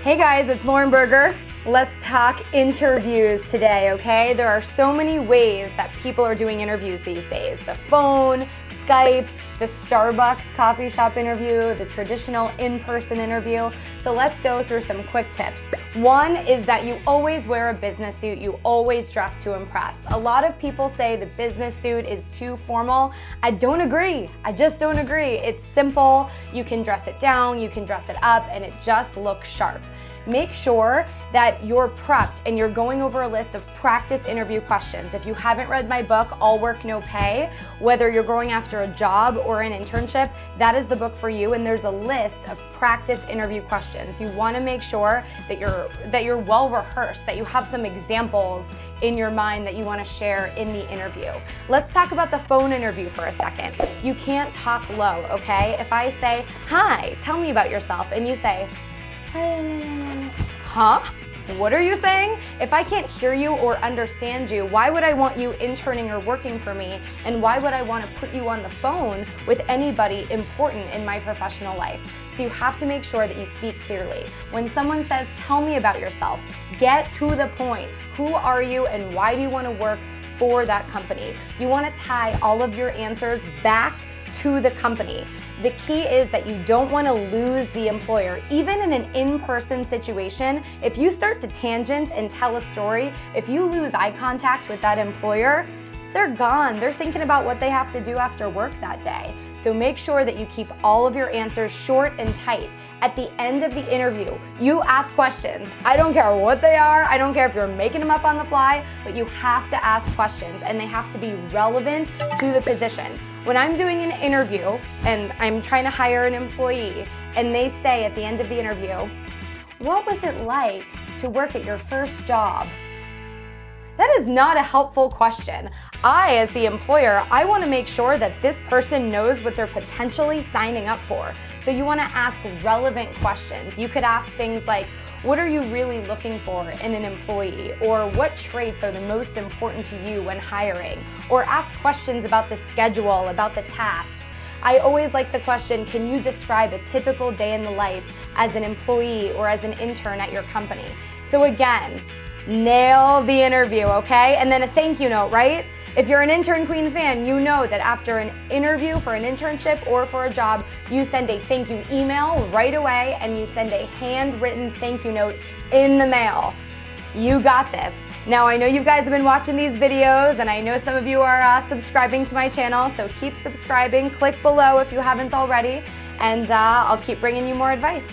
Hey guys, it's Berger. Let's talk interviews today, okay? There are so many ways that people are doing interviews these days. The phone, Skype, the Starbucks coffee shop interview, the traditional in-person interview. So let's go through some quick tips. One is that you always wear a business suit. You always dress to impress. A lot of people say the business suit is too formal. I don't agree. I just don't agree. It's simple. You can dress it down, you can dress it up, and it just looks sharp. Make sure that you're prepped and you're going over a list of practice interview questions. If you haven't read my book, All Work, No Pay, whether you're going after a job or an internship, that is the book for you, and there's a list of practice interview questions. You want to make sure that you're well rehearsed, that you have some examples in your mind that you want to share in the interview. Let's talk about the phone interview for a second. You can't talk low, okay? If I say, "Hi, tell me about yourself," and you say, "Huh? What are you saying?" If I can't hear you or understand you, why would I want you interning or working for me? And why would I want to put you on the phone with anybody important in my professional life? So you have to make sure that you speak clearly. When someone says, "Tell me about yourself," get to the point. Who are you and why do you want to work for that company? You want to tie all of your answers back to the company. The key is that you don't want to lose the employer. Even in an in-person situation, if you start to tangent and tell a story, if you lose eye contact with that employer, they're gone. They're thinking about what they have to do after work that day. So make sure that you keep all of your answers short and tight. At the end of the interview, you ask questions. I don't care what they are. I don't care if you're making them up on the fly, but you have to ask questions and they have to be relevant to the position. When I'm doing an interview and I'm trying to hire an employee and they say at the end of the interview, "What was it like to work at your first job?" That is not a helpful question. I, as the employer, I want to make sure that this person knows what they're potentially signing up for. So you want to ask relevant questions. You could ask things like, what are you really looking for in an employee? Or what traits are the most important to you when hiring? Or ask questions about the schedule, about the tasks. I always like the question, can you describe a typical day in the life as an employee or as an intern at your company? So again, nail the interview, okay? And then a thank you note, right? If you're an Intern Queen fan, you know that after an interview for an internship or for a job, you send a thank you email right away and you send a handwritten thank you note in the mail. You got this. Now, I know you guys have been watching these videos and I know some of you are subscribing to my channel, so keep subscribing. Click below if you haven't already, and I'll keep bringing you more advice.